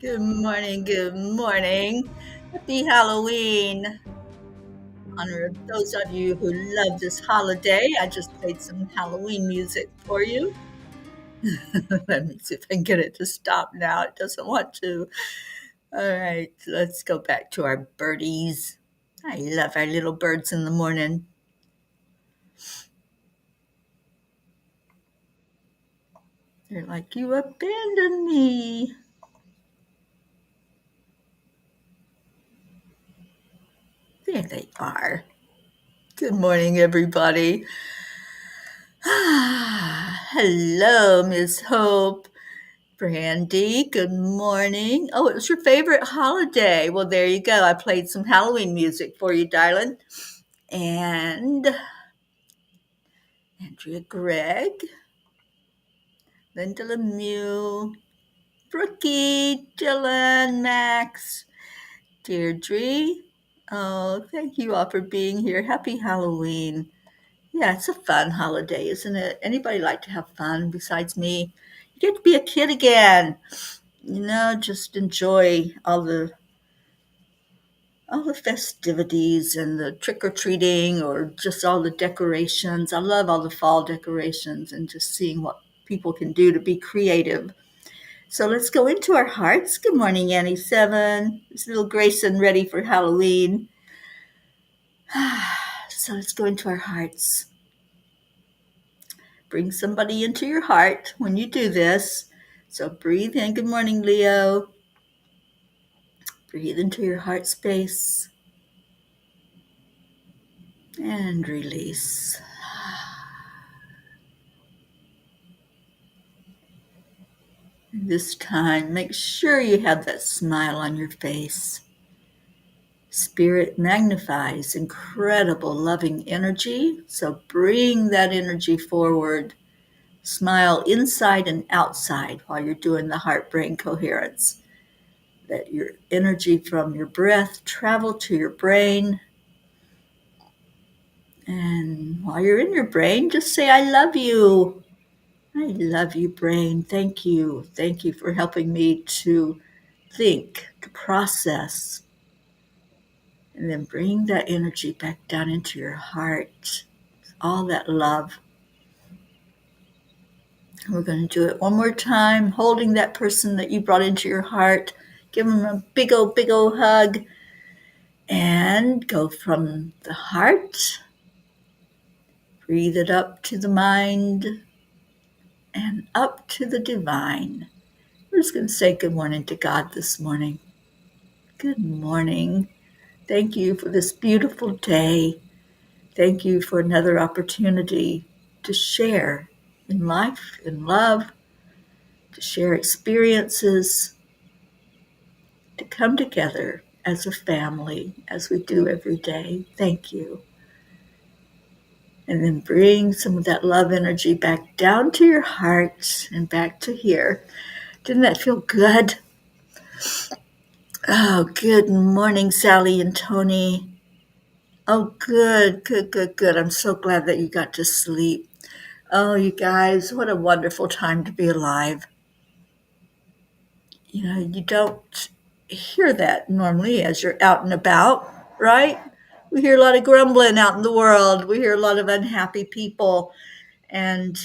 Good morning, good morning. Happy Halloween. Honor of those of you who love this holiday. I just played some Halloween music for you. Let me see if I can get it to stop now. It doesn't want to. All right, let's go back to our birdies. I love our little birds in the morning. They're like, you abandoned me. There they are. Good morning, everybody. Hello, Miss Hope. Brandy, good morning. Oh, it was your favorite holiday. Well, there you go. I played some Halloween music for you, darling. And Andrea Gregg, Linda Lemieux, Brookie, Dylan, Max, Deirdre. Oh, thank you all for being here. Happy Halloween. Yeah, it's a fun holiday, isn't it? Anybody like to have fun besides me? You get to be a kid again. Just enjoy all the festivities and the trick or treating or just all the decorations. I love all the fall decorations and just seeing what people can do to be creative. So let's go into our hearts. Good morning, Annie Seven. Is little Grayson ready for Halloween? So let's go into our hearts. Bring somebody into your heart when you do this. So breathe in. Good morning, Leo. Breathe into your heart space and release. This time, make sure you have that smile on your face. Spirit magnifies incredible loving energy, so bring that energy forward. Smile inside and outside while you're doing the heart-brain coherence. Let your energy from your breath travel to your brain. And while you're in your brain, just say, I love you. I love you, brain. Thank you. Thank you for helping me to think, to process, and then bring that energy back down into your heart. All that love. We're going to do it one more time, holding that person that you brought into your heart. Give them a big old hug. And go from the heart. Breathe it up to the mind and up to the divine. We're just going to say good morning to God this morning. Good morning. Thank you for this beautiful day. Thank you for another opportunity to share in life, in love, to share experiences, to come together as a family, as we do every day. Thank you. And then bring some of that love energy back down to your heart and back to here. Didn't that feel good? Oh, good morning, Sally and Tony. Oh, good, good, good, good. I'm so glad that you got to sleep. Oh, you guys, what a wonderful time to be alive. You know, you don't hear that normally as you're out and about, right? We hear a lot of grumbling out in the world. We hear a lot of unhappy people. And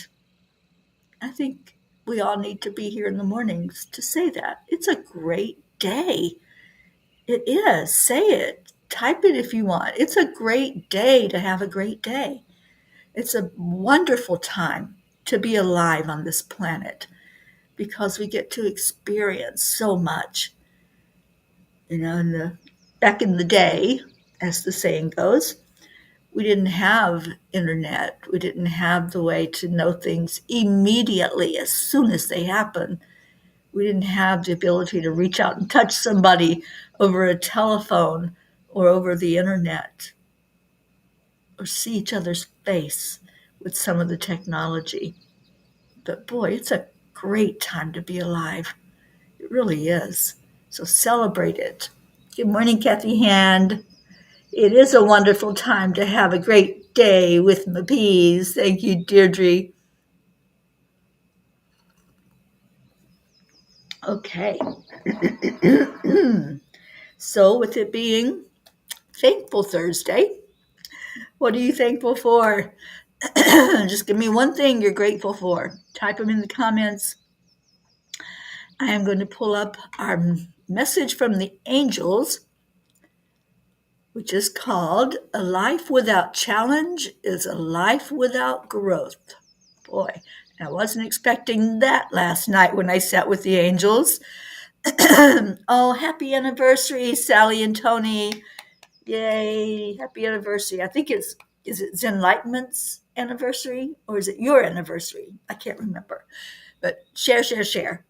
I think we all need to be here in the mornings to say that. It's a great day. It is. Say it. Type it if you want. It's a great day to have a great day. It's a wonderful time to be alive on this planet because we get to experience so much. You know, back in the day, as the saying goes, we didn't have internet. We didn't have the way to know things immediately as soon as they happen. We didn't have the ability to reach out and touch somebody over a telephone or over the internet or see each other's face with some of the technology. But boy, it's a great time to be alive. It really is. So celebrate it. Good morning, Kathy Hand. It is a wonderful time to have a great day with my bees. Thank you, Deirdre. Okay. So, with it being Thankful Thursday, what are you thankful for? Just give me one thing you're grateful for. Type them in the comments. I am going to pull up our message from the angels, which is called A Life Without Challenge is a Life Without Growth. Boy, I wasn't expecting that last night when I sat with the angels. Oh, happy anniversary, Sally and Tony. Yay, happy anniversary. I think is it Enlightenment's anniversary or is it your anniversary? I can't remember. But share, share, share.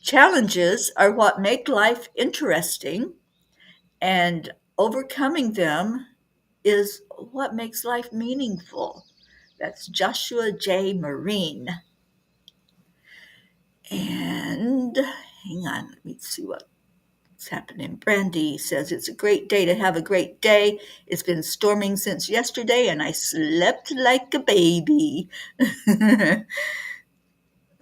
Challenges are what make life interesting, and overcoming them is what makes life meaningful. That's Joshua J. Marine. And hang on, let me see what's happening. Brandy says, it's a great day to have a great day. It's been storming since yesterday, and I slept like a baby.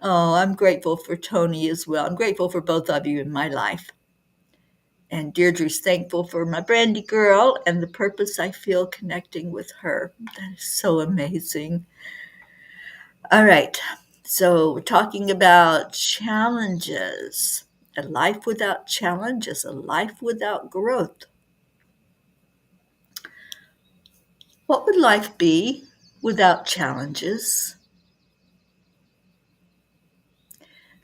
Oh, I'm grateful for Tony as well. I'm grateful for both of you in my life. And Deirdre's thankful for my Brandy girl and the purpose I feel connecting with her. That is so amazing. All right. So we're talking about challenges. A life without challenge is a life without growth. What would life be without challenges?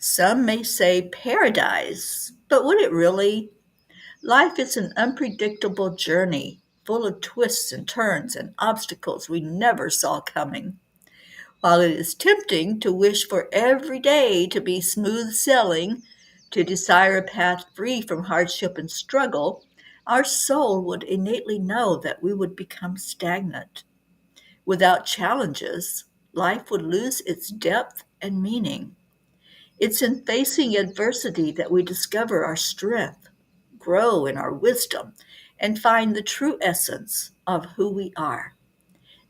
Some may say paradise, but would it really? Life is an unpredictable journey, full of twists and turns and obstacles we never saw coming. While it is tempting to wish for every day to be smooth sailing, to desire a path free from hardship and struggle, our soul would innately know that we would become stagnant. Without challenges, life would lose its depth and meaning. It's in facing adversity that we discover our strength, grow in our wisdom, and find the true essence of who we are.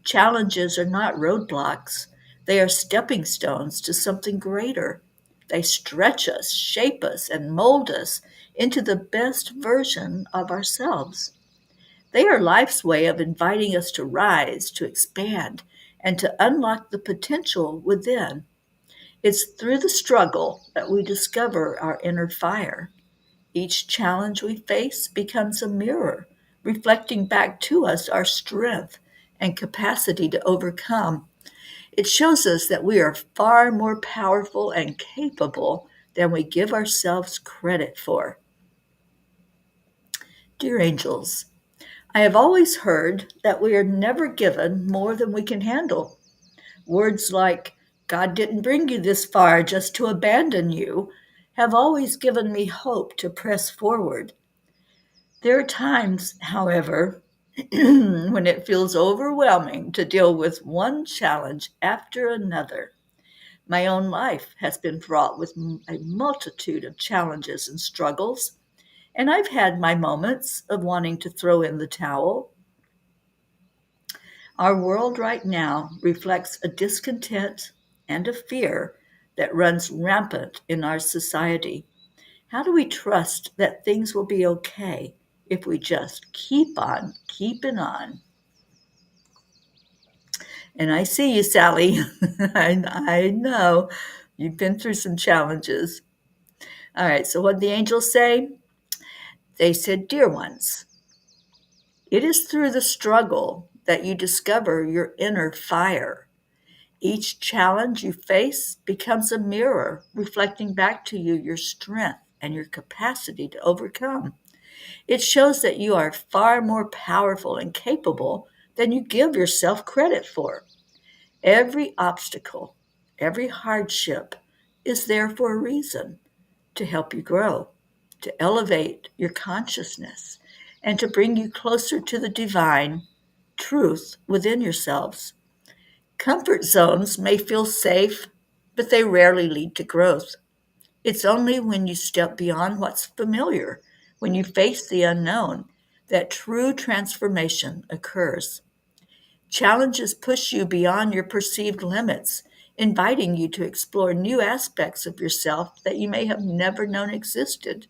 Challenges are not roadblocks, they are stepping stones to something greater. They stretch us, shape us, and mold us into the best version of ourselves. They are life's way of inviting us to rise, to expand, and to unlock the potential within. It's through the struggle that we discover our inner fire. Each challenge we face becomes a mirror, reflecting back to us our strength and capacity to overcome. It shows us that we are far more powerful and capable than we give ourselves credit for. Dear angels, I have always heard that we are never given more than we can handle. Words like, God didn't bring you this far just to abandon you, have always given me hope to press forward. There are times, however, when it feels overwhelming to deal with one challenge after another. My own life has been fraught with a multitude of challenges and struggles, and I've had my moments of wanting to throw in the towel. Our world right now reflects a discontent and a fear that runs rampant in our society. How do we trust that things will be okay if we just keep on keeping on? And I see you, Sally. I know you've been through some challenges. All right, so what did the angels say? They said, Dear ones, it is through the struggle that you discover your inner fire. Each challenge you face becomes a mirror reflecting back to you your strength and your capacity to overcome. It shows that you are far more powerful and capable than you give yourself credit for. Every obstacle, every hardship is there for a reason to help you grow, to elevate your consciousness, and to bring you closer to the divine truth within yourselves. Comfort zones may feel safe, but they rarely lead to growth. It's only when you step beyond what's familiar, when you face the unknown, that true transformation occurs. Challenges push you beyond your perceived limits, inviting you to explore new aspects of yourself that you may have never known existed.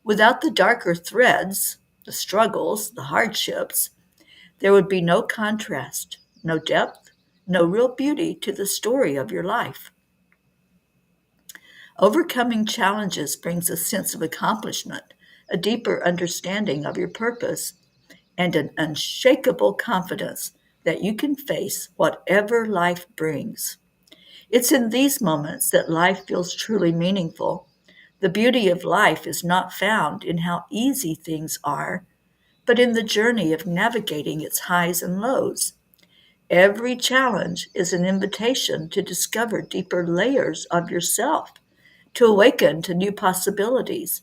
Without the darker threads, the struggles, the hardships, there would be no contrast, no depth, no real beauty to the story of your life. Overcoming challenges brings a sense of accomplishment, a deeper understanding of your purpose, and an unshakable confidence that you can face whatever life brings. It's in these moments that life feels truly meaningful. The beauty of life is not found in how easy things are, but in the journey of navigating its highs and lows. Every challenge is an invitation to discover deeper layers of yourself, to awaken to new possibilities,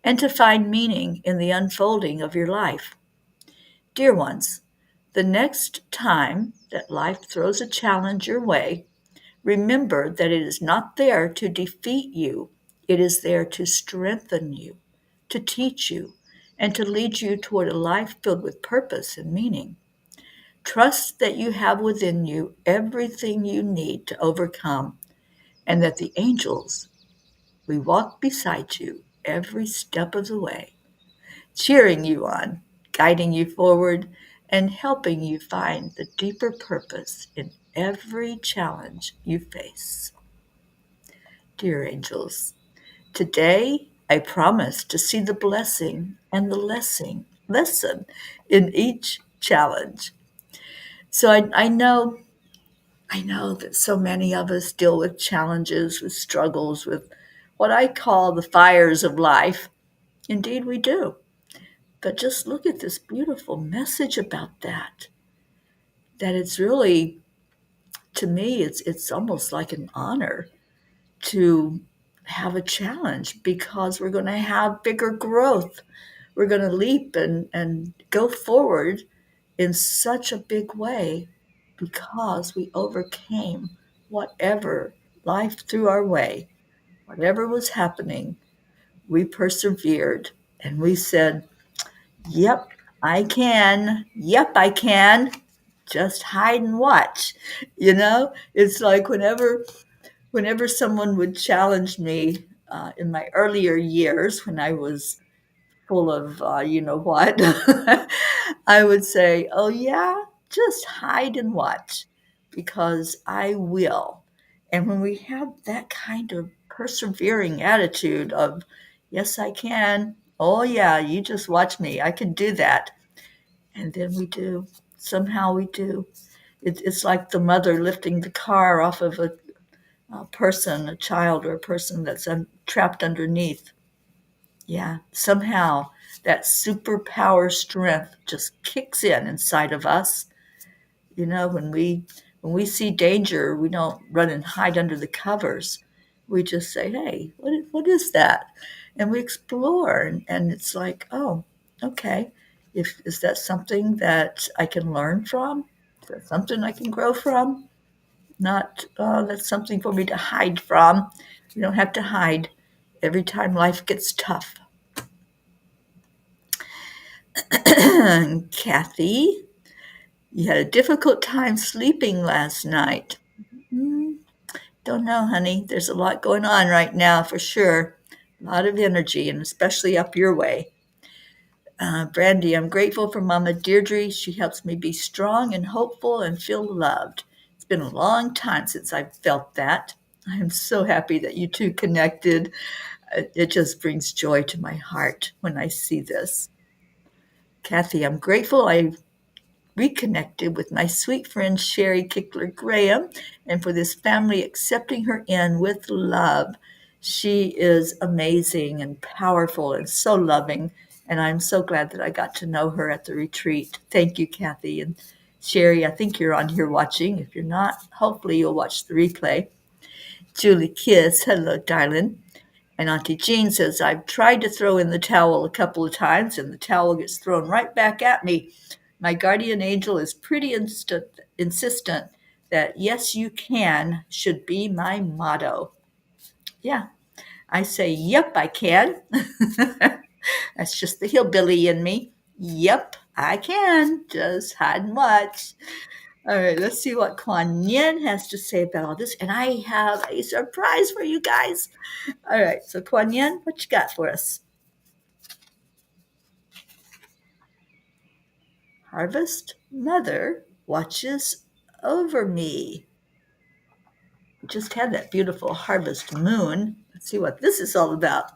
and to find meaning in the unfolding of your life. Dear ones, the next time that life throws a challenge your way, remember that it is not there to defeat you, it is there to strengthen you, to teach you, and to lead you toward a life filled with purpose and meaning. Trust that you have within you everything you need to overcome, and that the angels will walk beside you every step of the way, cheering you on, guiding you forward, and helping you find the deeper purpose in every challenge you face. Dear angels, today I promise to see the blessing and the lesson in each challenge. So I know that so many of us deal with challenges, with struggles, with what I call the fires of life. Indeed, we do. But just look at this beautiful message about that. That it's really, to me, it's almost like an honor to have a challenge because we're going to have bigger growth. We're going to leap and go forward in such a big way because we overcame whatever life threw our way, whatever was happening. We persevered and we said, Yep, I can. Yep, I can. Just hide and watch. It's like whenever someone would challenge me in my earlier years when I was full of you know what, I would say, "Oh yeah, just hide and watch, because I will." And when we have that kind of persevering attitude of, "Yes, I can. Oh yeah, you just watch me. I can do that." And then we do. Somehow we do. It's like the mother lifting the car off of a person, a child, or a person that's trapped underneath. Yeah, somehow that superpower strength just kicks in inside of us. When we When we see danger, we don't run and hide under the covers. We just say, hey, what is that? And we explore. And it's like, oh, okay. Is that something that I can learn from? Is that something I can grow from? Not, that's something for me to hide from. You don't have to hide every time life gets tough. Kathy, you had a difficult time sleeping last night. Hmm, don't know, honey. There's a lot going on right now for sure. A lot of energy, and especially up your way. Brandy, I'm grateful for Mama Deirdre. She helps me be strong and hopeful and feel loved. It's been a long time since I've felt that. I am so happy that you two connected. It just brings joy to my heart when I see this. Kathy, I'm grateful I reconnected with my sweet friend Sherry Kickler Graham and for this family accepting her in with love. She is amazing and powerful and so loving, and I'm so glad that I got to know her at the retreat. Thank you, Kathy. And Sherry, I think you're on here watching. If you're not, hopefully you'll watch the replay. Julie Kiss, hello, darling. And Auntie Jean says, I've tried to throw in the towel a couple of times, and the towel gets thrown right back at me. My guardian angel is pretty insistent that yes, you can should be my motto. Yeah, I say, yep, I can. That's just the hillbilly in me. Yep, I can. Just hide and watch. All right, let's see what Kuan Yin has to say about all this. And I have a surprise for you guys. All right, so Kuan Yin, what you got for us? Harvest Mother watches over me. We just had that beautiful harvest moon. Let's see what this is all about.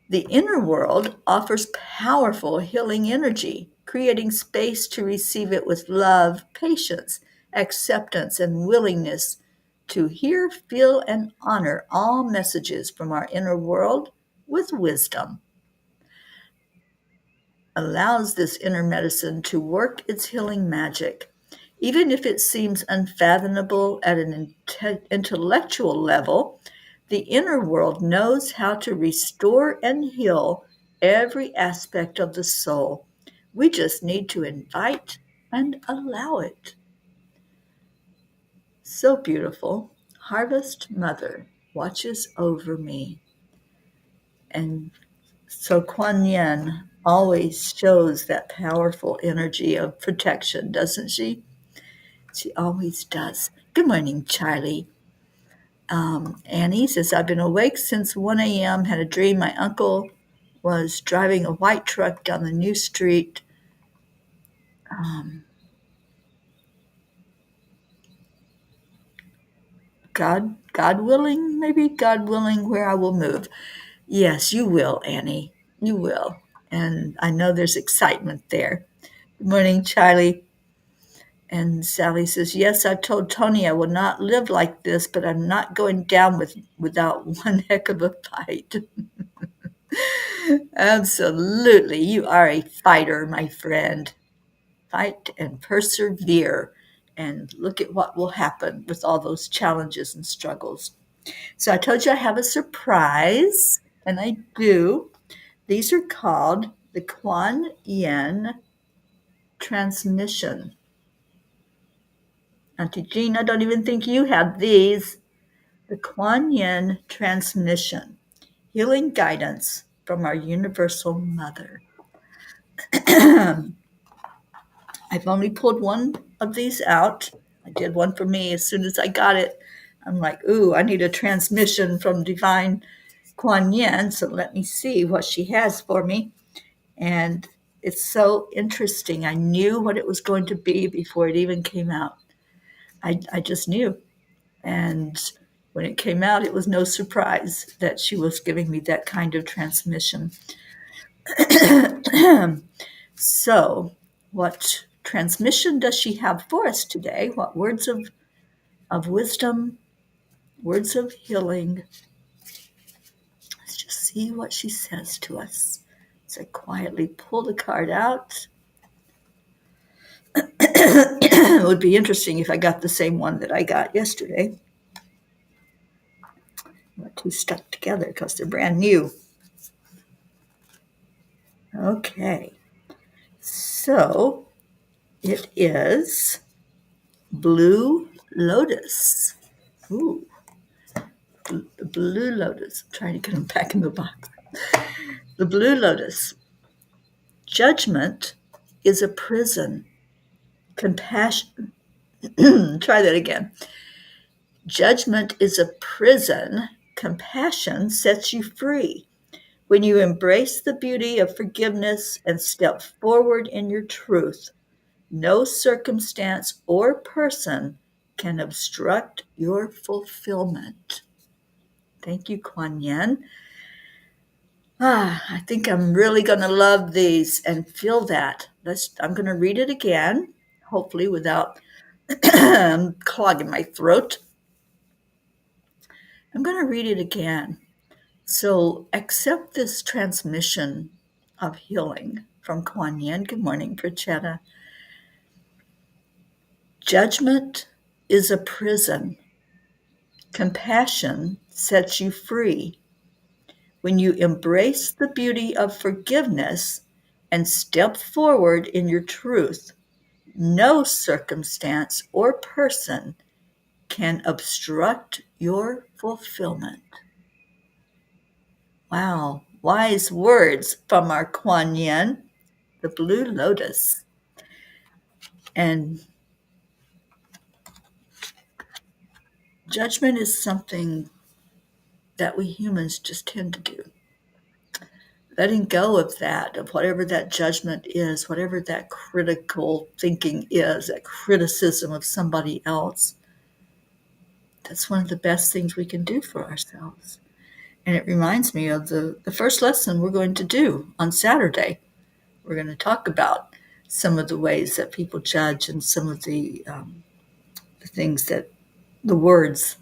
The inner world offers powerful healing energy, creating space to receive it with love, patience, acceptance, and willingness to hear, feel, and honor all messages from our inner world with wisdom. Allows this inner medicine to work its healing magic. Even if it seems unfathomable at an intellectual level, the inner world knows how to restore and heal every aspect of the soul. We just need to invite and allow it. So beautiful. Harvest Mother watches over me. And so Kuan Yin always shows that powerful energy of protection, doesn't she? She always does. Good morning, Charlie. Annie says, I've been awake since 1 a.m., had a dream my uncle was driving a white truck down the new street. God willing, maybe God willing, where I will move. Yes, you will, Annie. You will. And I know there's excitement there. Good morning, Charlie. And Sally says, yes, I've told Tony I will not live like this, but I'm not going down without one heck of a fight. Absolutely. You are a fighter, my friend. Fight and persevere. And look at what will happen with all those challenges and struggles. So I told you I have a surprise, and I do. These are called the Kuan Yin Transmission. Auntie Jean, I don't even think you have these. The Kuan Yin Transmission, Healing Guidance from our Universal Mother. I've only pulled one of these out. I did one for me as soon as I got it. I'm like, ooh, I need a transmission from Divine Kuan Yin, so let me see what she has for me. And it's so interesting. I knew what it was going to be before it even came out. I just knew. And when it came out, it was no surprise that she was giving me that kind of transmission. So, what transmission does she have for us today? What words of wisdom, words of healing? Let's just see what she says to us. So I quietly pull the card out. It would be interesting if I got the same one that I got yesterday. Not too stuck together because they're brand new. Okay. So it is Blue Lotus. Ooh, the Blue Lotus. I'm trying to get them back in the box. The Blue Lotus. Judgment is a prison. Compassion. Try that again. Judgment is a prison. Compassion sets you free. When you embrace the beauty of forgiveness and step forward in your truth, no circumstance or person can obstruct your fulfillment. Thank you, Kuan Yin. I think I'm really going to love these and feel that. I'm going to read it again, hopefully without clogging my throat. I'm going to read it again. So accept this transmission of healing from Kuan Yin. Good morning, Prachetta. Judgment is a prison. Compassion sets you free. When you embrace the beauty of forgiveness and step forward in your truth, no circumstance or person can obstruct your fulfillment. Wow, wise words from our Kuan Yin, the Blue Lotus. And judgment is something that we humans just tend to do. Letting go of that, of whatever that judgment is, whatever that critical thinking is, that criticism of somebody else, that's one of the best things we can do for ourselves. And it reminds me of the first lesson we're going to do on Saturday. We're going to talk about some of the ways that people judge and some of the things that, the words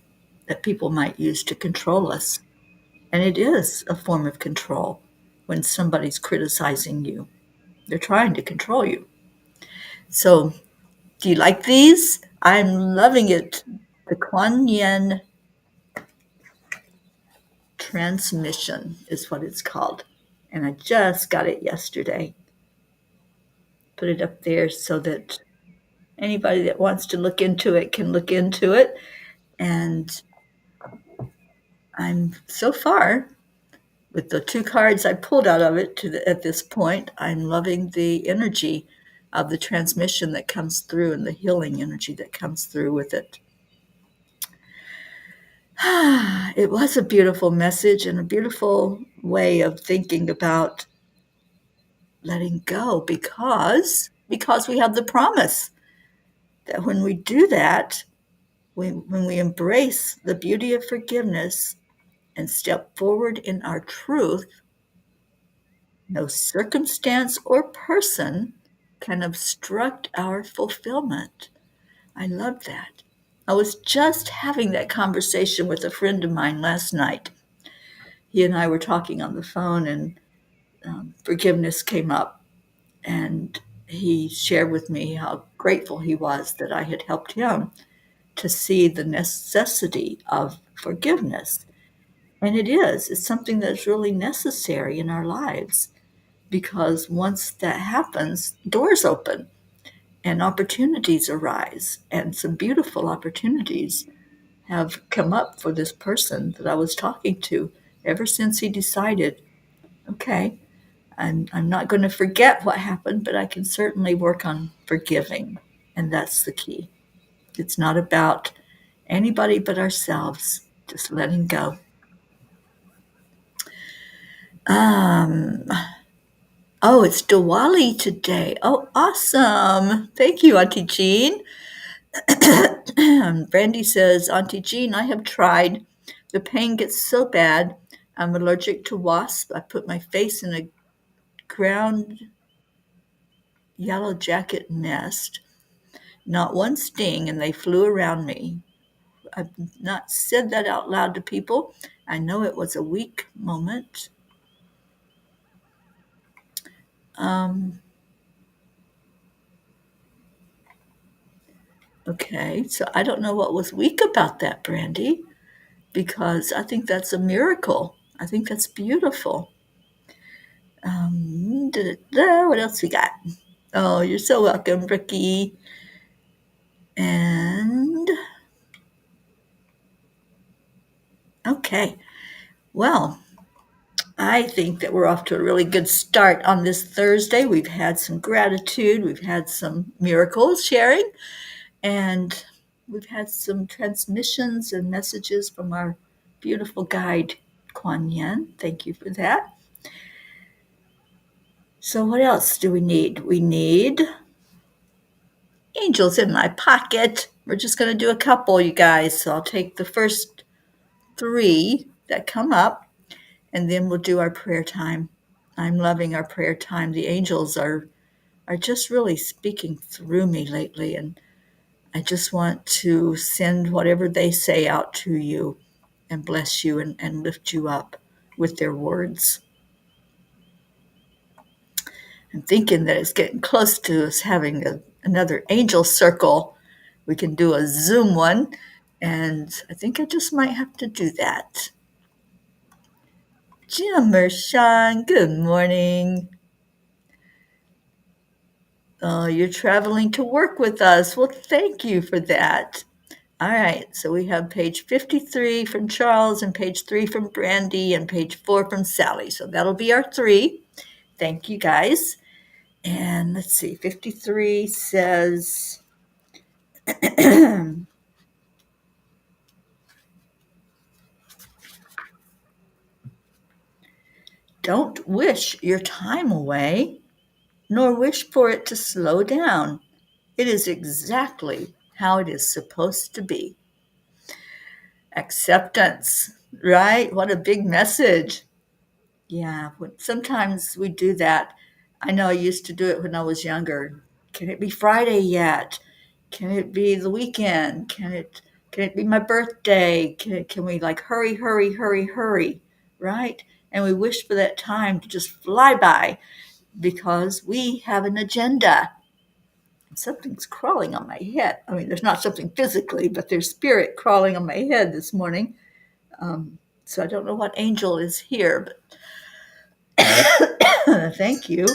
that people might use to control us. And it is a form of control when somebody's criticizing you. They're trying to control you. So, do you like these? I'm loving it. The Kuan Yin transmission is what it's called. And I just got it yesterday. Put it up there so that anybody that wants to look into it can look into it. And I'm so far, with the two cards I pulled out of it at this point, I'm loving the energy of the transmission that comes through and the healing energy that comes through with it. It was a beautiful message and a beautiful way of thinking about letting go because we have the promise that when we do that, when we embrace the beauty of forgiveness and step forward in our truth, no circumstance or person can obstruct our fulfillment. I love that. I was just having that conversation with a friend of mine last night. He and I were talking on the phone, and forgiveness came up. And he shared with me how grateful he was that I had helped him to see the necessity of forgiveness. And it's something that's really necessary in our lives because once that happens, doors open and opportunities arise. And some beautiful opportunities have come up for this person that I was talking to ever since he decided, okay, I'm not going to forget what happened, but I can certainly work on forgiving. And that's the key. It's not about anybody but ourselves, just letting go. Um, oh, it's Diwali today. Oh, awesome. Thank you, Auntie Jean. Brandy says, Auntie Jean, I have tried. The pain gets so bad. I'm allergic to wasps. I put my face in a ground yellow jacket nest. Not one sting, and they flew around me. I've not said that out loud to people. I know it was a weak moment. Um, Okay, so I don't know what was weak about that, Brandy, because I think that's a miracle. I think that's beautiful. What else we got? Oh, you're so welcome, Ricky. And okay, well, I think that we're off to a really good start on this Thursday. We've had some gratitude, we've had some miracles sharing, and we've had some transmissions and messages from our beautiful guide, Kuan Yin. Thank you for that. So, what else do we need? We need angels in my pocket. We're just going to do a couple, you guys. So, I'll take the first three that come up, and then we'll do our prayer time. I'm loving our prayer time. The angels are just really speaking through me lately, and I just want to send whatever they say out to you and bless you and lift you up with their words. I'm thinking that it's getting close to us having another angel circle. We can do a Zoom one, and I think I just might have to do that. Jimmershawn, good morning. Oh, you're traveling to work with us. Well, thank you for that. All right, so we have page 53 from Charles and page 3 from Brandy and page 4 from Sally. So that'll be our 3. Thank you, guys. And let's see, 53 says, don't wish your time away, nor wish for it to slow down. It is exactly how it is supposed to be. Acceptance, right? What a big message. Yeah, sometimes we do that. I know I used to do it when I was younger. Can it be Friday yet? Can it be the weekend? Can it be my birthday? Can we like hurry, hurry, hurry, hurry, right? And we wish for that time to just fly by because we have an agenda. Something's crawling on my head. I mean, there's not something physically, but there's spirit crawling on my head this morning. So I don't know what angel is here, but thank you.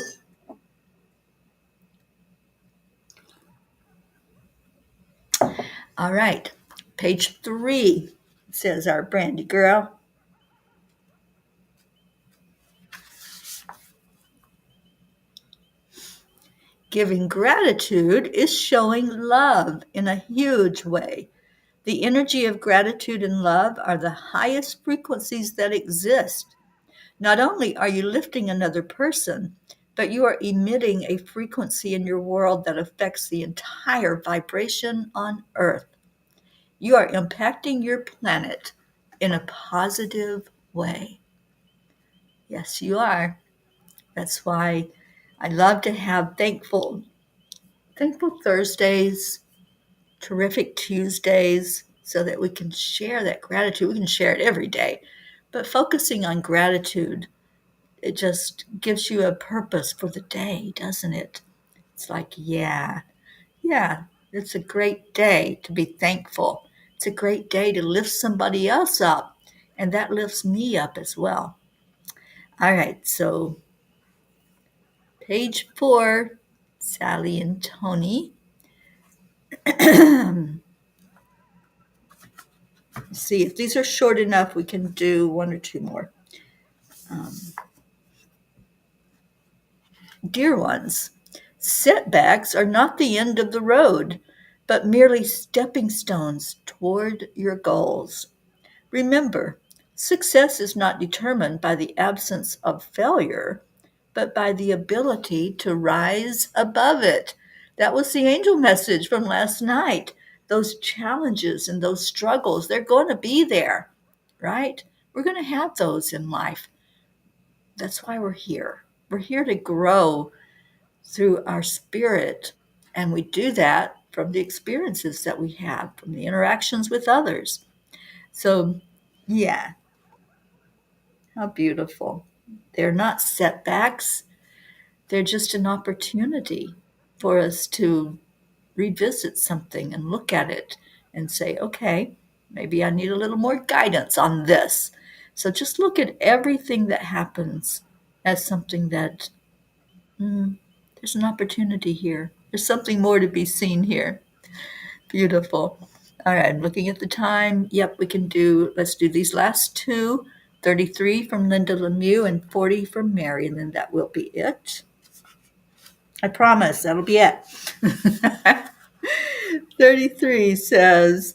All right. Page 3 says our Brandy girl. Giving gratitude is showing love in a huge way. The energy of gratitude and love are the highest frequencies that exist. Not only are you lifting another person, but you are emitting a frequency in your world that affects the entire vibration on Earth. You are impacting your planet in a positive way. Yes, you are. That's why I love to have thankful Thursdays, terrific Tuesdays, so that we can share that gratitude. We can share it every day, but focusing on gratitude, it just gives you a purpose for the day, doesn't it? It's like, yeah, it's a great day to be thankful. It's a great day to lift somebody else up, and that lifts me up as well. All right, so page 4, Sally and Tony. See if these are short enough, we can do one or two more. Dear ones, setbacks are not the end of the road, but merely stepping stones toward your goals. Remember, success is not determined by the absence of failure, but by the ability to rise above it. That was the angel message from last night. Those challenges and those struggles, they're going to be there, right? We're going to have those in life. That's why we're here. We're here to grow through our spirit, and we do that from the experiences that we have, from the interactions with others. So, yeah, how beautiful. They're not setbacks, they're just an opportunity for us to revisit something and look at it and say, okay, maybe I need a little more guidance on this. So just look at everything that happens as something that there's an opportunity here. There's something more to be seen here. Beautiful. All right, I'm looking at the time. Yep, let's do these last two. 33 from Linda Lemieux and 40 from Mary, and then that will be it. I promise that'll be it. 33 says,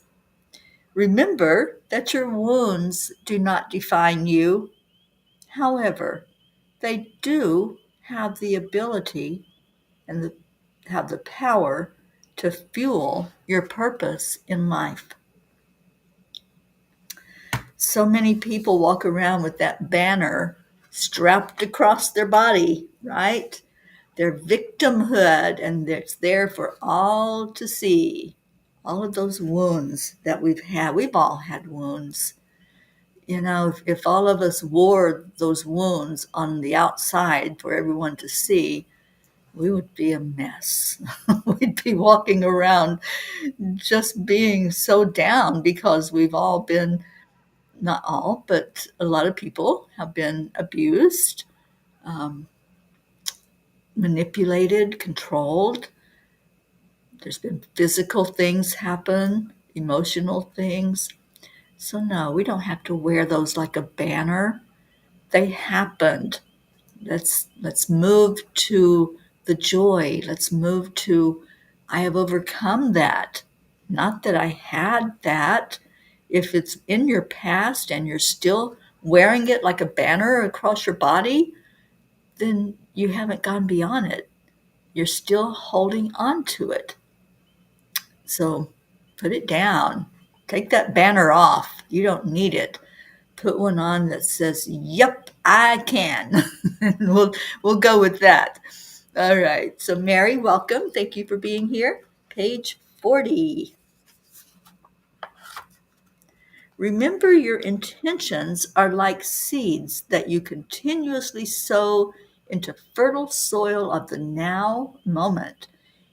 remember that your wounds do not define you. However, they do have the ability and have the power to fuel your purpose in life. So many people walk around with that banner strapped across their body, right? Their victimhood, and it's there for all to see. All of those wounds that we've all had wounds. You know, if all of us wore those wounds on the outside for everyone to see, we would be a mess. We'd be walking around just being so down because we've all been, not all, but a lot of people have been abused, manipulated, controlled. There's been physical things happen, emotional things. So no, we don't have to wear those like a banner. They happened. Let's move to the joy. Let's move to I have overcome that. Not that I had that. If it's in your past and you're still wearing it like a banner across your body, then you haven't gone beyond it. You're still holding on to it. So put it down. Take that banner off. You don't need it. Put one on that says, "Yep, I can." And we'll go with that. All right. So Mary, welcome. Thank you for being here. Page 40. Remember, your intentions are like seeds that you continuously sow into fertile soil of the now moment.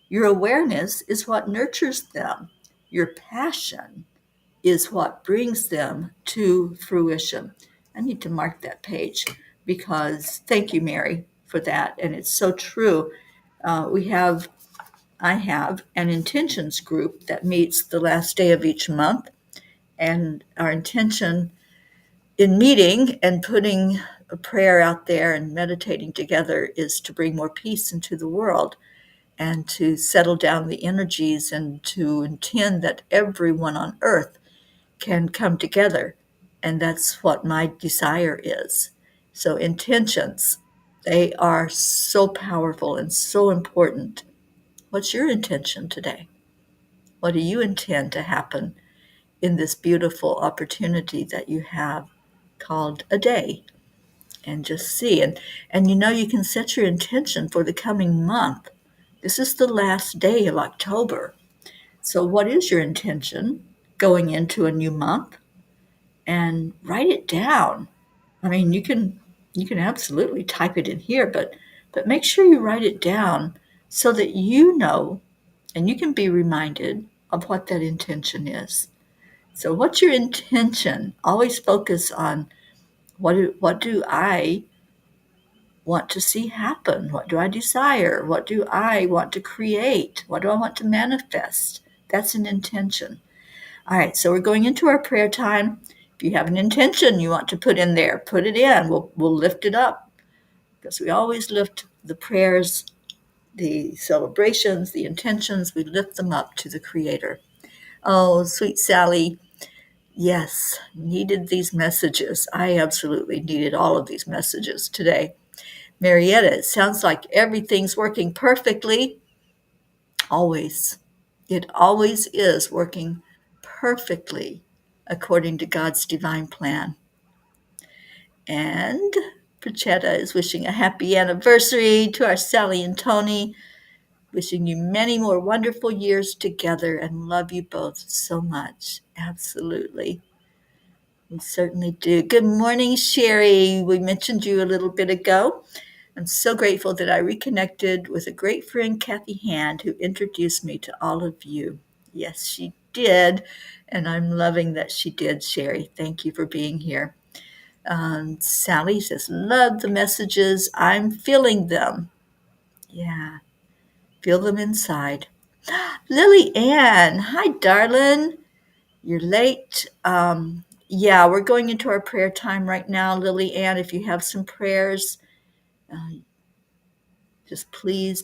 Your awareness is what nurtures them. Your passion is what brings them to fruition. I need to mark that page because thank you, Mary, for that. And it's so true. I have an intentions group that meets the last day of each month. And our intention in meeting and putting a prayer out there and meditating together is to bring more peace into the world and to settle down the energies and to intend that everyone on earth can come together. And that's what my desire is. So intentions, they are so powerful and so important. What's your intention today? What do you intend to happen in this beautiful opportunity that you have called a day? And just see. And you know, you can set your intention for the coming month. This is the last day of October. So what is your intention going into a new month? And write it down. I mean, you can absolutely type it in here, but make sure you write it down so that you know and you can be reminded of what that intention is. So what's your intention? Always focus on what do I want to see happen? What do I desire? What do I want to create? What do I want to manifest? That's an intention. All right, so we're going into our prayer time. If you have an intention you want to put in there, put it in. We'll lift it up because we always lift the prayers, the celebrations, the intentions, we lift them up to the Creator. Oh, sweet Sally, yes, needed these messages. I absolutely needed all of these messages today. Marietta, it sounds like everything's working perfectly. Always. It always is working perfectly according to God's divine plan. And Prachetta is wishing a happy anniversary to our Sally and Tony, wishing you many more wonderful years together and love you both so much. Absolutely. We certainly do. Good morning, Sherry. We mentioned you a little bit ago. I'm so grateful that I reconnected with a great friend, Kathy Hand, who introduced me to all of you. Yes, she did, and I'm loving that she did, Sherry. Thank you for being here. Sally says, love the messages. I'm feeling them. Yeah, feel them inside. Lily Ann, hi, darling. You're late. Yeah, we're going into our prayer time right now, Lily Ann. If you have some prayers, uh, just please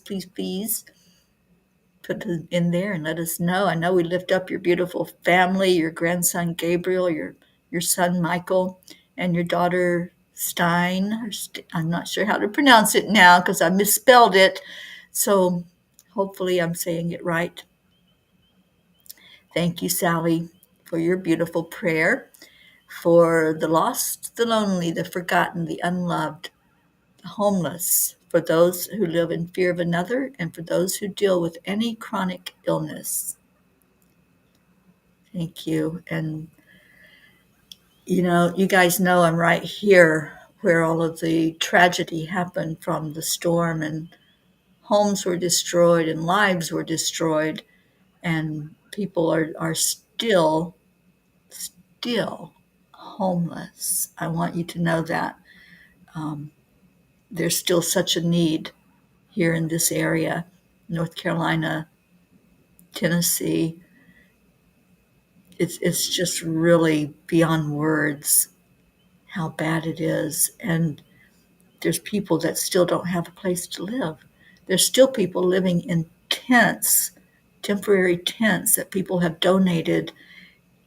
put it in there and let us know. I know we lift up your beautiful family, your grandson Gabriel, your son Michael, and your daughter Stein. I'm not sure how to pronounce it now because I misspelled it. So hopefully I'm saying it right. Thank you, Sally, for your beautiful prayer for the lost, the lonely, the forgotten, the unloved, the homeless, for those who live in fear of another, and for those who deal with any chronic illness. Thank you. And, you guys know I'm right here where all of the tragedy happened from the storm, and homes were destroyed and lives were destroyed, and people are still homeless. I want you to know that. There's still such a need here in this area, North Carolina, Tennessee. It's just really beyond words how bad it is. And there's people that still don't have a place to live. There's still people living in tents, temporary tents that people have donated.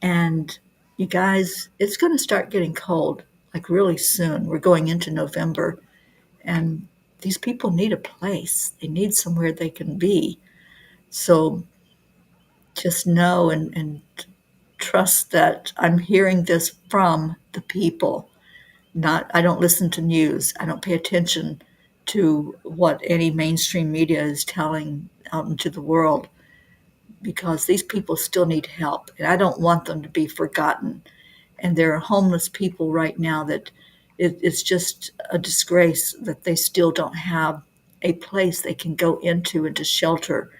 And you guys, it's going to start getting cold, like really soon. We're going into November, and these people need a place. They need somewhere they can be. So just know and trust that I'm hearing this from the people. Not, I don't listen to news. I don't pay attention to what any mainstream media is telling out into the world, because these people still need help, and I don't want them to be forgotten. And there are homeless people right now that it's just a disgrace that they still don't have a place they can go into and to shelter,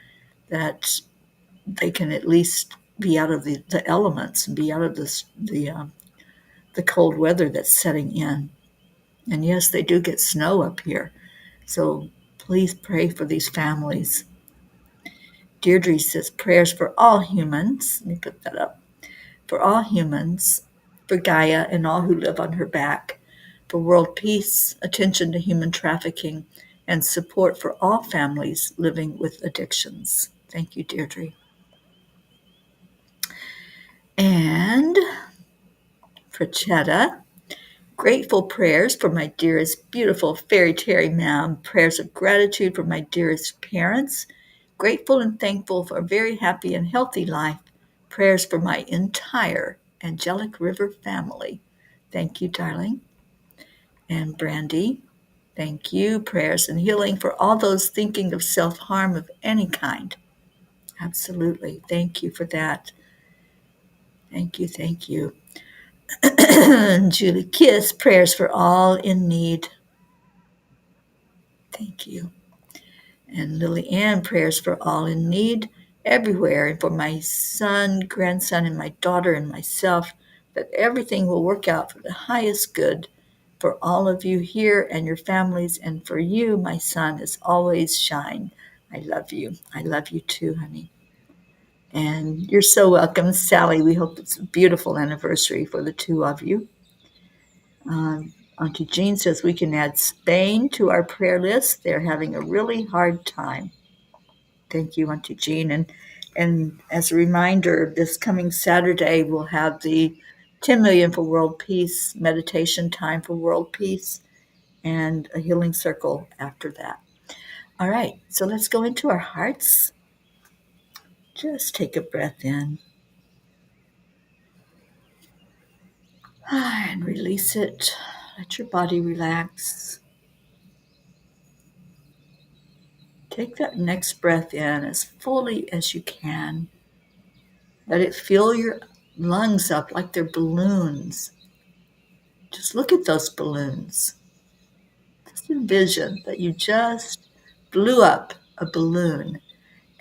that they can at least be out of the elements and be out of the cold weather that's setting in. And yes, they do get snow up here. So please pray for these families. Deirdre says prayers for all humans. Let me put that up. For all humans, for Gaia and all who live on her back, for world peace, attention to human trafficking, and support for all families living with addictions. Thank you, Deirdre. And for Chetta, grateful prayers for my dearest, beautiful fairy Teri ma'am. Prayers of gratitude for my dearest parents. Grateful and thankful for a very happy and healthy life. Prayers for my entire Angelic River family. Thank you, darling. And Brandy, thank you. Prayers and healing for all those thinking of self-harm of any kind. Absolutely. Thank you for that. Thank you, thank you. Julie Kiss, prayers for all in need. Thank you. And Lily Ann, prayers for all in need everywhere, and for my son, grandson, and my daughter and myself, that everything will work out for the highest good for all of you here and your families, and for you, my son, as always, shine. I love you. I love you too, honey. And you're so welcome, Sally. We hope it's a beautiful anniversary for the two of you. Auntie Jean says we can add Spain to our prayer list. They're having a really hard time. Thank you, Auntie Jean. And as a reminder, this coming Saturday, we'll have the 10 Million for World Peace meditation time for world peace, and a healing circle after that. All right, so let's go into our hearts. Just take a breath in and release it. Let your body relax. Take that next breath in as fully as you can. Let it fill your lungs up like they're balloons. Just look at those balloons. Just envision that you just blew up a balloon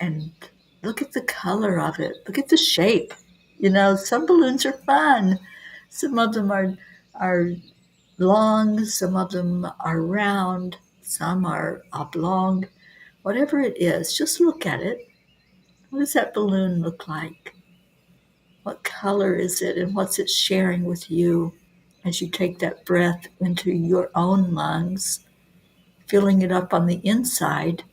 and look at the color of it. Look at the shape. Some balloons are fun. Some of them are long, some of them are round, some are oblong. Whatever it is, just look at it. What does that balloon look like? What color is it, and what's it sharing with you as you take that breath into your own lungs, filling it up on the inside?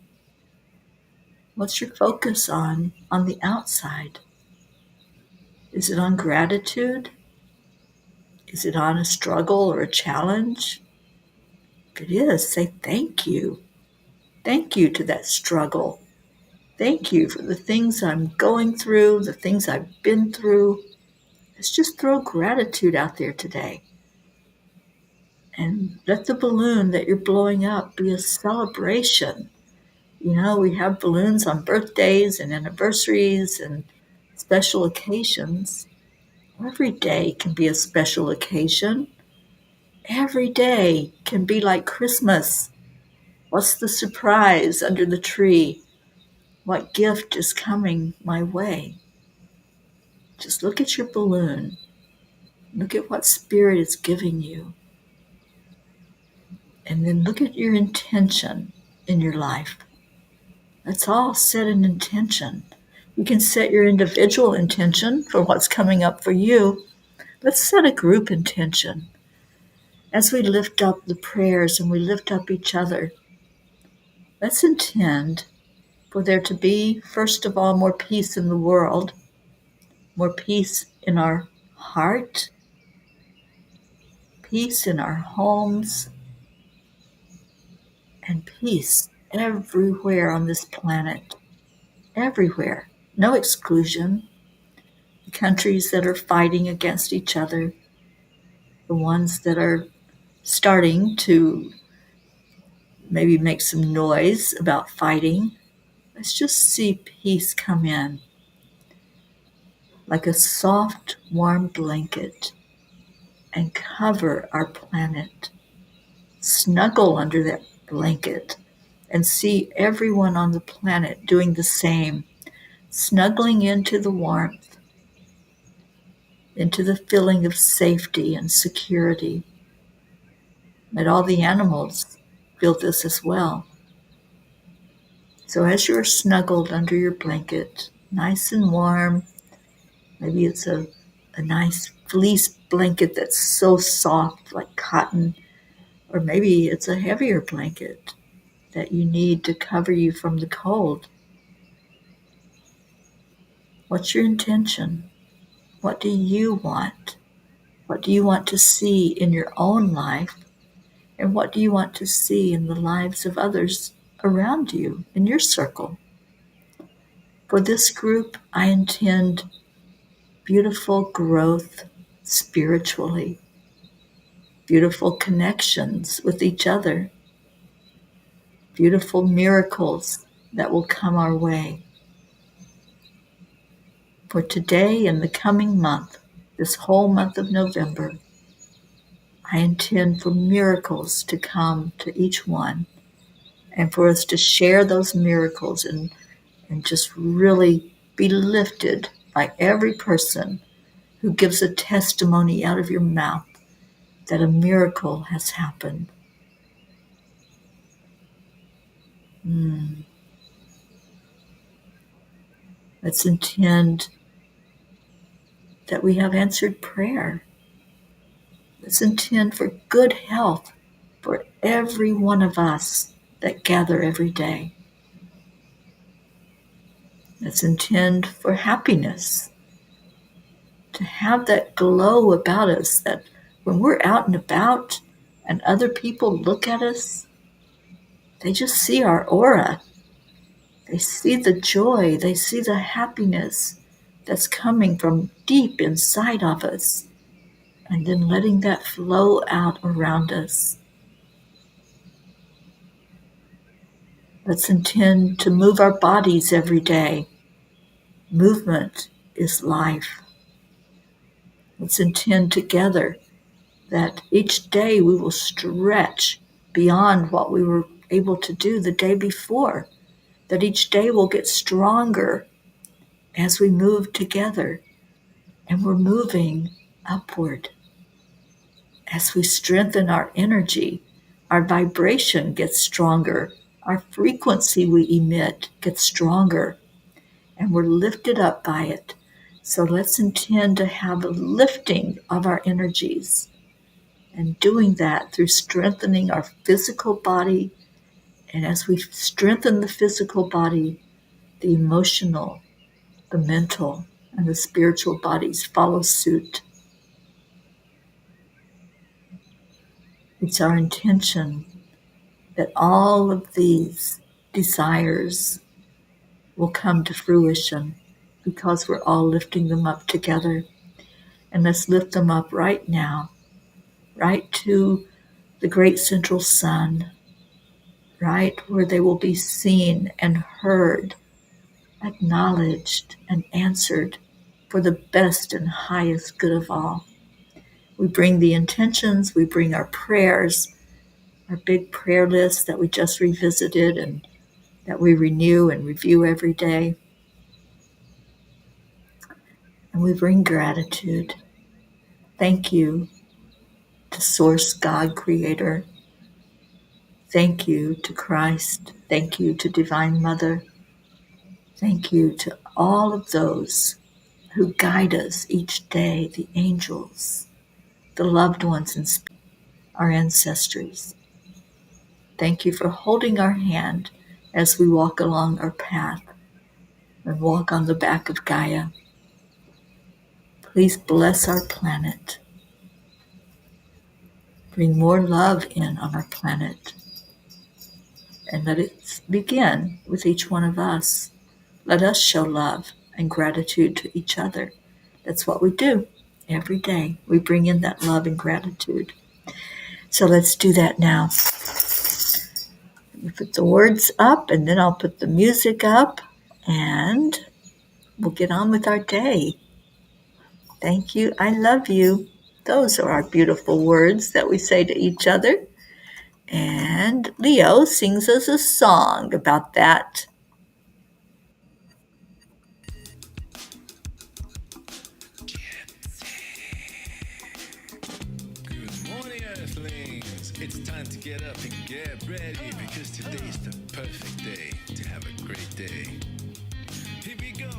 What's your focus on the outside? Is it on gratitude? Is it on a struggle or a challenge? If it is, say thank you. Thank you to that struggle. Thank you for the things I'm going through, the things I've been through. Let's just throw gratitude out there today. And let the balloon that you're blowing up be a celebration. We have balloons on birthdays and anniversaries and special occasions. Every day can be a special occasion. Every day can be like Christmas. What's the surprise under the tree? What gift is coming my way? Just look at your balloon. Look at what Spirit is giving you. And then look at your intention in your life. Let's all set an intention. You can set your individual intention for what's coming up for you. Let's set a group intention. As we lift up the prayers and we lift up each other, let's intend for there to be, first of all, more peace in the world, more peace in our heart, peace in our homes, and peace everywhere on this planet. Everywhere. No exclusion. The countries that are fighting against each other, the ones that are starting to maybe make some noise about fighting. Let's just see peace come in like a soft, warm blanket and cover our planet. Snuggle under that blanket and see everyone on the planet doing the same, snuggling into the warmth, into the feeling of safety and security. Let all the animals feel this as well. So as you're snuggled under your blanket, nice and warm, maybe it's a nice fleece blanket that's so soft like cotton, or maybe it's a heavier blanket that you need to cover you from the cold. What's your intention? What do you want? What do you want to see in your own life? And what do you want to see in the lives of others around you, in your circle? For this group, I intend beautiful growth spiritually, beautiful connections with each other, beautiful miracles that will come our way. For today and the coming month, this whole month of November, I intend for miracles to come to each one and for us to share those miracles and just really be lifted by every person who gives a testimony out of your mouth that a miracle has happened. Let's intend that we have answered prayer. Let's intend for good health for every one of us that gather every day. Let's intend for happiness, to have that glow about us that when we're out and about and other people look at us, they just see our aura. They see the joy, they see the happiness that's coming from deep inside of us, and then letting that flow out around us. Let's intend to move our bodies every day. Movement is life. Let's intend together that each day we will stretch beyond what we were able to do the day before, that each day will get stronger as we move together, and we're moving upward. As we strengthen our energy, our vibration gets stronger, our frequency we emit gets stronger, and we're lifted up by it. So let's intend to have a lifting of our energies, and doing that through strengthening our physical body. And as we strengthen the physical body, the emotional, the mental, and the spiritual bodies follow suit. It's our intention that all of these desires will come to fruition because we're all lifting them up together. And let's lift them up right now, right to the great central sun, right where they will be seen and heard, acknowledged and answered for the best and highest good of all. We bring the intentions, we bring our prayers, our big prayer list that we just revisited and that we renew and review every day. And we bring gratitude. Thank you to Source God Creator. Thank you to Christ. Thank you to Divine Mother. Thank you to all of those who guide us each day, the angels, the loved ones, and our ancestors. Thank you for holding our hand as we walk along our path and walk on the back of Gaia. Please bless our planet. Bring more love in on our planet. And let it begin with each one of us. Let us show love and gratitude to each other. That's what we do every day. We bring in that love and gratitude. So let's do that now. You put the words up, and then I'll put the music up, and we'll get on with our day. Thank you. I love you. Those are our beautiful words that we say to each other. And Leo sings us a song about that. Good morning, Earthlings. It's time to get up and get ready because today's the perfect day to have a great day. Here we go.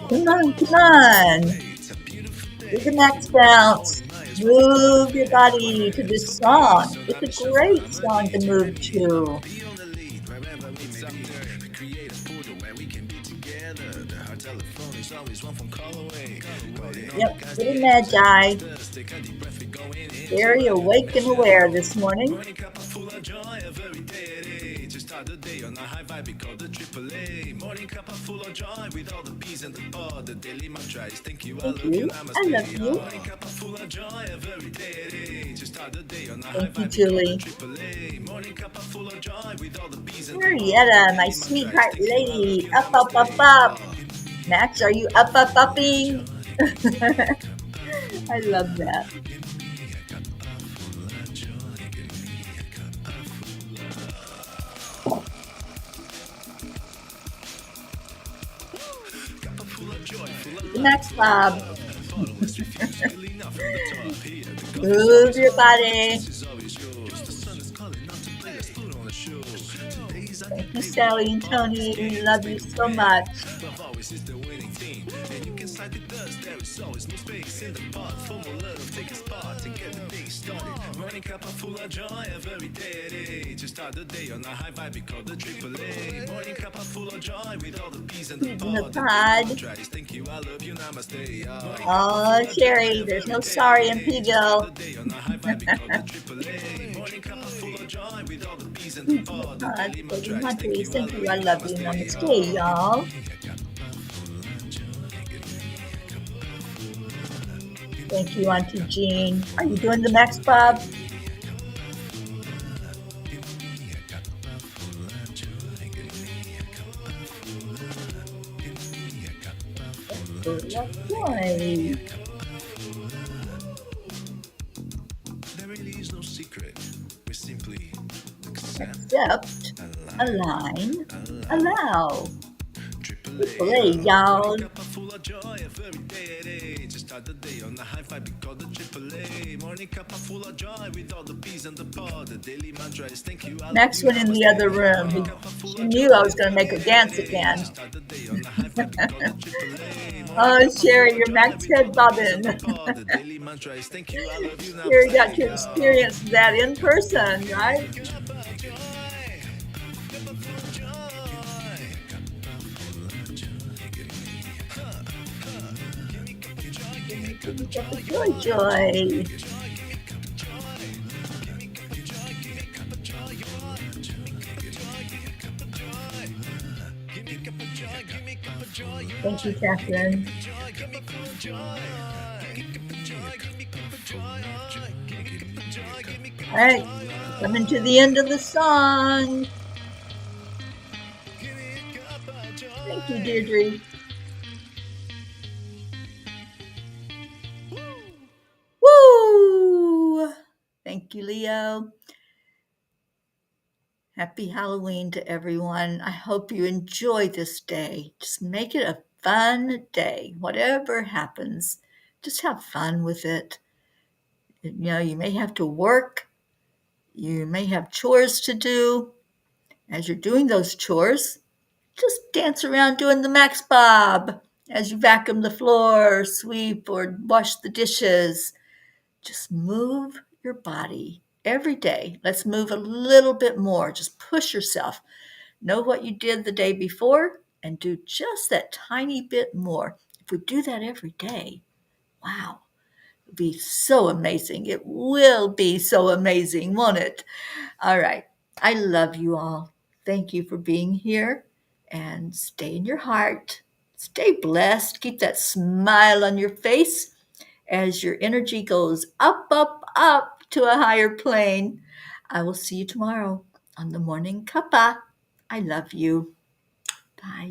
Come on, come on. It's a beautiful day. Do the next bounce. Move your body to this song. It's a great song to move to. Be on the lead wherever we may be. We create a portal where we can be together. The heart telephone is always one phone call away. Yep, little Magi. Take a deep breath, we go in. Very awake and aware this morning. Morning Cuppa full of joy, every day. To start the day on a high vibe, we call the AAA. Morning Cuppa full of joy, with all the bees and the pod. The daily mantra is thank you, I love you, namaste. I love you. Morning Cuppa full of joy, every day. To start the day on a high Thank you, vibe, Julie. AAA. Morning Cuppa full of joy, with all the bees and the Marietta, my sweetheart lady. Up, up, up, up. Max, are you up, up, upping? I love that. Next, Bob. Move your body. Thank you, Sally and Tony. We love you so much. Love always is the winning team. And you can slide the dust, there is always no space in the pot. For more love, take a spot to get the day started. Morning Cuppa full of joy, every day. To start the day on a high vibe, we call the AAA. Morning Cuppa full of joy, with all the bees in the pod. Thank you, I love you, namaste. Oh, Sherry, there's no sorry in Peville. Morning Cuppa full of joy, with all the bees in the pod. Thank you, I love you, namaste, y'all. Thank you, Auntie Jean. Are you doing the next, Bob? Lovely. There really is no secret. We're simply the accept, align, allow. Triple Triple A, A, morning y'all. cup of full of joy every day. Just start the day on the high five because the Triple A. Morning cup of full of joy with all the peas and the pod. The daily mantra is thank you, I love Max you, went in the other namaste. room. Morning cup of full She of knew I joy was going to make every her dance day. again. Just start the day on the high five because the Triple A. Morning Oh, cup of full Sherry, of your joy Max with all head the peas and the bobbing. pod. The daily mantra is thank you, I love you, Sherry got namaste. to experience that in person, right? Cup of joy, cup of full of joy. Give me cup of joy, joy. Thank you, Catherine. All right, coming to the end of the song. Thank you, Deirdre. Woo! Thank you, Leo. Happy Halloween to everyone. I hope you enjoy this day. Just make it a fun day. Whatever happens, just have fun with it. You know, you may have to work, you may have chores to do. As you're doing those chores, just dance around doing the Max Bob as you vacuum the floor, sweep, or wash the dishes. Just move your body every day. Let's move a little bit more. Just push yourself. Know what you did the day before and do just that tiny bit more. If we do that every day, wow, it'll be so amazing. It will be so amazing, won't it? All right. I love you all. Thank you for being here and stay in your heart. Stay blessed. Keep that smile on your face as your energy goes up, up, up to a higher plane. I will see you tomorrow on the Morning Cuppa. I love you. Bye.